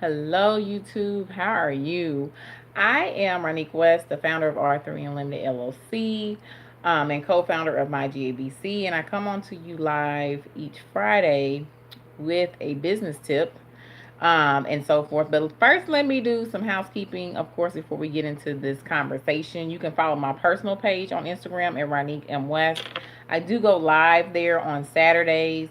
Hello, YouTube. How are you? I am Ronique West, the founder of R3 Unlimited LLC, and co-founder of My GABC, and I come on to you live each Friday with a business tip, and so forth. But first, let me do some housekeeping, of course, before we get into this conversation. You can follow my personal page on Instagram at Ronique M. West. I do go live there on Saturdays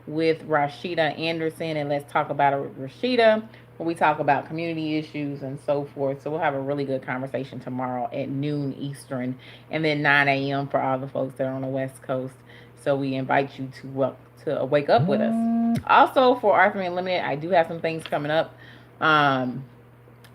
with Rashida Anderson, and let's talk about it with Rashida, where we talk about community issues and so forth. So we'll have a really good conversation tomorrow at noon Eastern, and then 9 a.m. for all the folks that are on the West Coast. So we invite you to wake up with us. Also, for R3 Unlimited, I do have some things coming up. Um,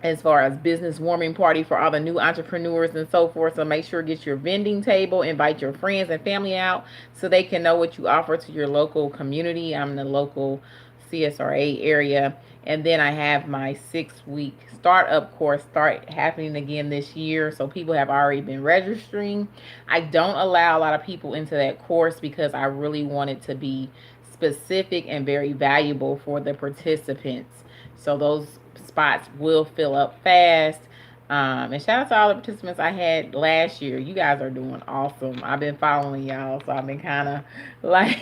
as far as business warming party for all the new entrepreneurs and so forth. So make sure to get your vending table, invite your friends and family out so they can know what you offer to your local community. I'm in the local CSRA area. And then I have my 6-week startup course start happening again this year. So people have already been registering. I don't allow a lot of people into that course because I really want it to be specific and very valuable for the participants. So those spots will fill up fast. And shout out to all the participants I had last year. You guys are doing awesome. I've been following y'all, so I've been kind of like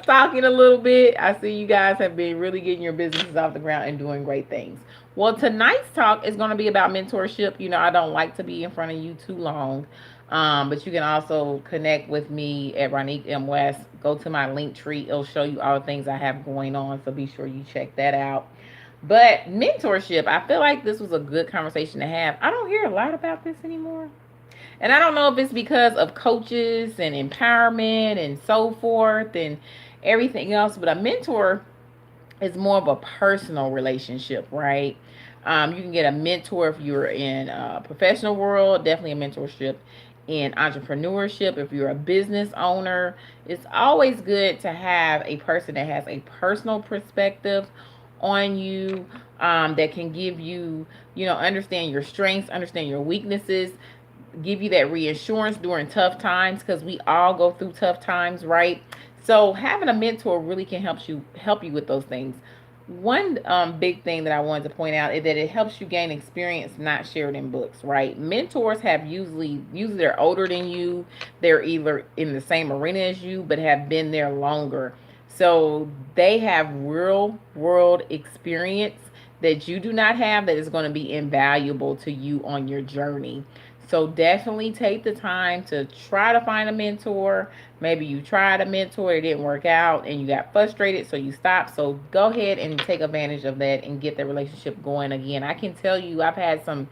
stalking a little bit. I see you guys have been really getting your businesses off the ground and doing great things. Well, tonight's talk is going to be about mentorship. You know, I don't like to be in front of you too long. But you can also connect with me at Ronique M. West. Go to my link tree. It'll show you all the things I have going on. So be sure you check that out. But mentorship, I feel like this was a good conversation to have. I don't hear a lot about this anymore. And I don't know if it's because of coaches and empowerment and so forth and everything else, but a mentor is more of a personal relationship, right? You can get a mentor if you're in a professional world, definitely a mentorship in entrepreneurship. If you're a business owner, it's always good to have a person that has a personal perspective on you, that can give you, understand your strengths, understand your weaknesses, give you that reassurance during tough times, because we all go through tough times, right? So having a mentor really can help you with those things. One big thing that I wanted to point out is that it helps you gain experience not shared in books, right? Mentors have usually they're older than you, they're either in the same arena as you, but have been there longer. So they have real world experience that you do not have, that is going to be invaluable to you on your journey. So definitely take the time to try to find a mentor. Maybe you tried a mentor, it didn't work out, and you got frustrated, so you stopped. So go ahead and take advantage of that and get the relationship going again. I can tell you, I've had some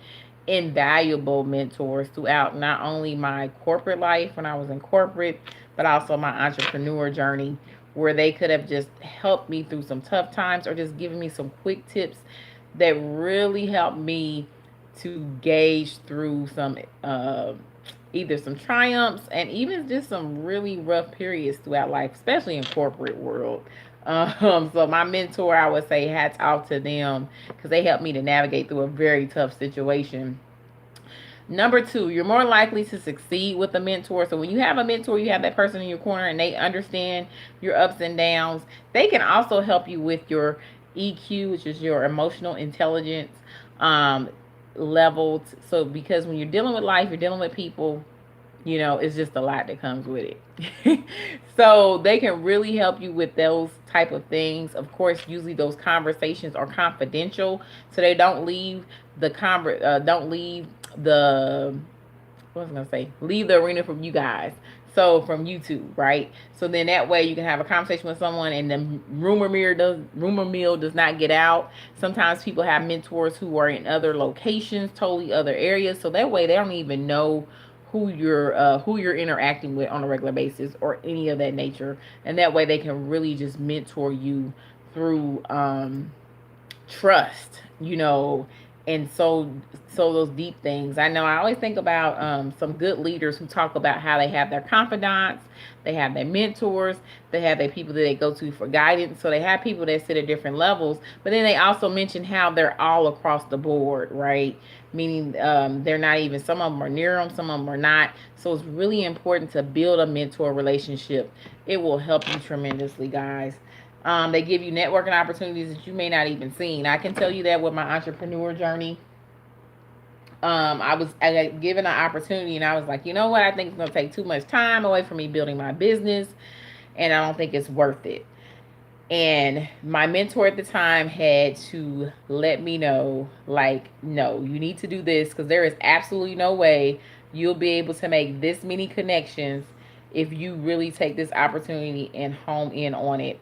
invaluable mentors throughout not only my corporate life when I was in corporate, but also my entrepreneur journey, where they could have just helped me through some tough times or just given me some quick tips that really helped me to gauge through some either some triumphs and even just some really rough periods throughout life, especially in corporate world. So my mentor, I would say hats off to them because they helped me to navigate through a very tough situation. Number two, you're more likely to succeed with a mentor. So when you have a mentor, you have that person in your corner and they understand your ups and downs. They can also help you with your EQ, which is your emotional intelligence level. So because when you're dealing with life, you're dealing with people, it's just a lot that comes with it. So they can really help you with those type of things. Of course, usually those conversations are confidential, so they don't leave don't leave the what was I gonna say? Leave the arena from you guys. So from YouTube, right? So then that way you can have a conversation with someone, and the rumor mill does not get out. Sometimes people have mentors who are in other locations, totally other areas, so that way they don't even know who you're interacting with on a regular basis or any of that nature, and that way they can really just mentor you through trust, and so those deep things. I know I always think about some good leaders who talk about how they have their confidants, they have their mentors, they have their people that they go to for guidance. So they have people that sit at different levels, but then they also mention how they're all across the board, right? Meaning they're not even, some of them are near them, some of them are not. So it's really important to build a mentor relationship. It will help you tremendously, guys. They give you networking opportunities that you may not even seen. I can tell you that with my entrepreneur journey. I got given an opportunity and I was like, you know what? I think it's going to take too much time away from me building my business and I don't think it's worth it. And my mentor at the time had to let me know, like, no, you need to do this because there is absolutely no way you'll be able to make this many connections if you really take this opportunity and home in on it.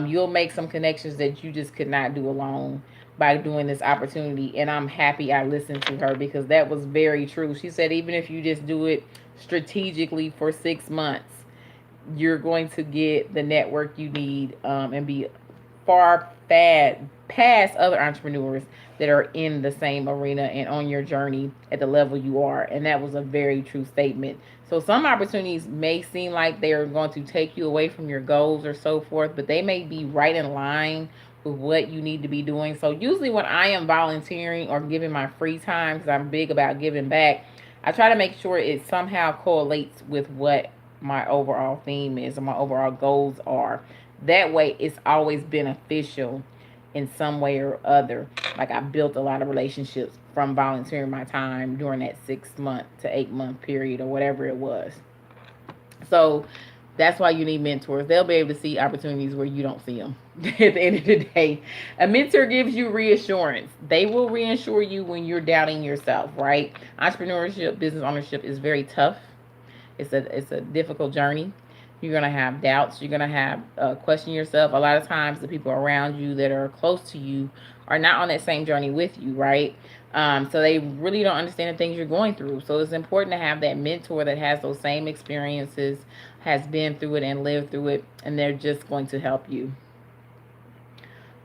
You'll make some connections that you just could not do alone by doing this opportunity. And I'm happy I listened to her because that was very true. She said, even if you just do it strategically for 6 months, you're going to get the network you need and be far past other entrepreneurs that are in the same arena and on your journey at the level you are. And that was a very true statement. So some opportunities may seem like they're going to take you away from your goals or so forth, but they may be right in line with what you need to be doing. So usually when I am volunteering or giving my free time, because I'm big about giving back, I try to make sure it somehow correlates with what my overall theme is and my overall goals are. That way it's always beneficial in some way or other. Like I built a lot of relationships from volunteering my time during that 6 month to 8 month period or whatever it was. So that's why you need mentors. They'll be able to see opportunities where you don't see them. At the end of the day, a mentor gives you reassurance. They will reassure you when you're doubting yourself, right? Entrepreneurship, business ownership is very tough. It's a difficult journey. You're gonna have doubts. You're gonna have question yourself. A lot of times, the people around you that are close to you are not on that same journey with you, right? So they really don't understand the things you're going through. So it's important to have that mentor that has those same experiences, has been through it and lived through it, and they're just going to help you.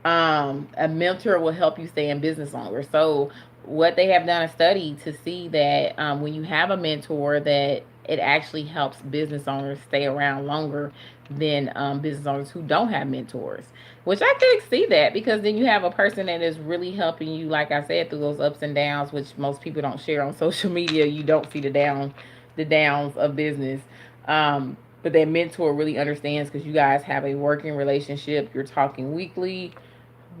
A mentor will help you stay in business longer. So what they have done a study to see that when you have a mentor, that it actually helps business owners stay around longer than business owners who don't have mentors. Which I could see that because then you have a person that is really helping you, like I said, through those ups and downs, which most people don't share on social media. You don't see the downs of business. But that mentor really understands because you guys have a working relationship. You're talking weekly.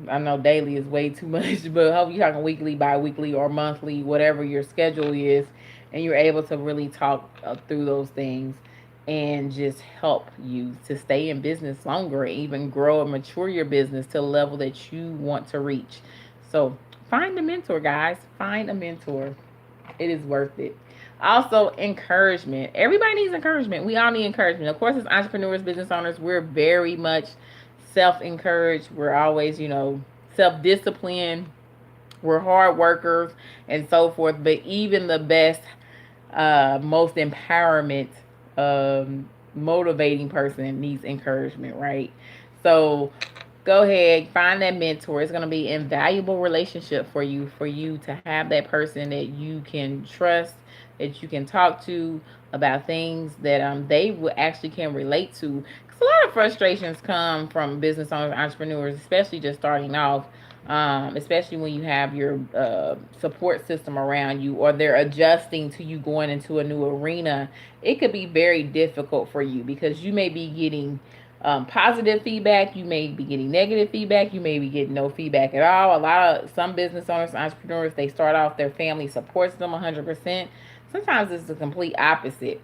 I know daily is way too much, but I hope you're talking weekly, bi-weekly, or monthly, whatever your schedule is, and you're able to really talk through those things and just help you to stay in business longer and even grow and mature your business to the level that you want to reach. So find a mentor, guys. Find a mentor. It is worth it. Also, encouragement. Everybody needs encouragement. We all need encouragement. Of course, as entrepreneurs, business owners, we're very much self encouraged. We're always, self disciplined. We're hard workers and so forth. But even the best, most empowerment, motivating person needs encouragement, right? So go ahead, find that mentor. It's going to be an invaluable relationship for you to have that person that you can trust, that you can talk to about things that they will actually can relate to. Because a lot of frustrations come from business owners, entrepreneurs, especially just starting off. Especially when you have your support system around you or they're adjusting to you going into a new arena, it could be very difficult for you because you may be getting positive feedback, you may be getting negative feedback, you may be getting no feedback at all. A lot of some business owners, entrepreneurs, they start off, their family supports them 100%. Sometimes it's the complete opposite,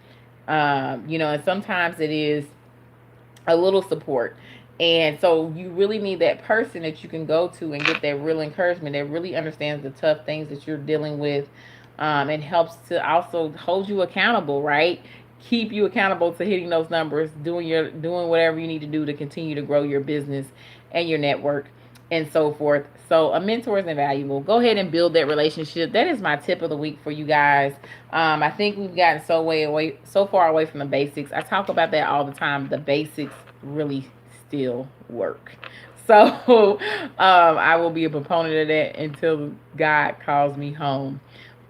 and sometimes it is a little support. And so you really need that person that you can go to and get that real encouragement that really understands the tough things that you're dealing with, and helps to also hold you accountable, right? Keep you accountable to hitting those numbers, doing whatever you need to do to continue to grow your business and your network and so forth. So a mentor is invaluable. Go ahead and build that relationship. That is my tip of the week for you guys. I think we've gotten so far away from the basics. I talk about that all the time. The basics really still work. So I will be a proponent of that until God calls me home.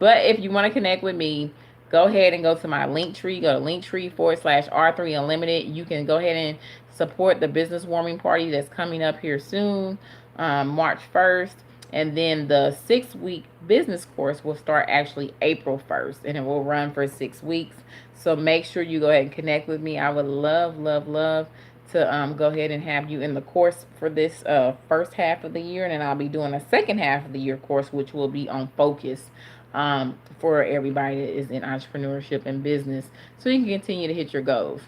But if you want to connect with me, go ahead and go to my link tree. Go to linktree.ee/R3 Unlimited. You can go ahead and support the business warming party that's coming up here soon, March 1st. And then the 6-week business course will start actually April 1st, and it will run for 6 weeks. So make sure you go ahead and connect with me. I would love, love, love to go ahead and have you in the course for this first half of the year, and then I'll be doing a second half of the year course, which will be on focus for everybody that is in entrepreneurship and business, so you can continue to hit your goals.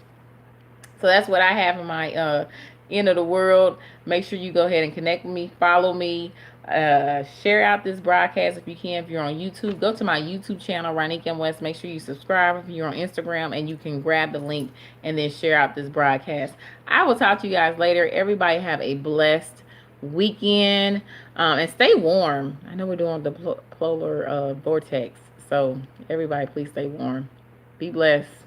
So that's what I have in my end of the world. Make sure you go ahead and connect with me, follow me, share out this broadcast if you can. If you're on YouTube, go to my YouTube channel, Ronique M. West. Make sure you subscribe if you're on Instagram, and you can grab the link and then share out this broadcast. I will talk to you guys later. Everybody have a blessed weekend, and stay warm. I know we're doing the polar vortex, so everybody please stay warm. Be blessed.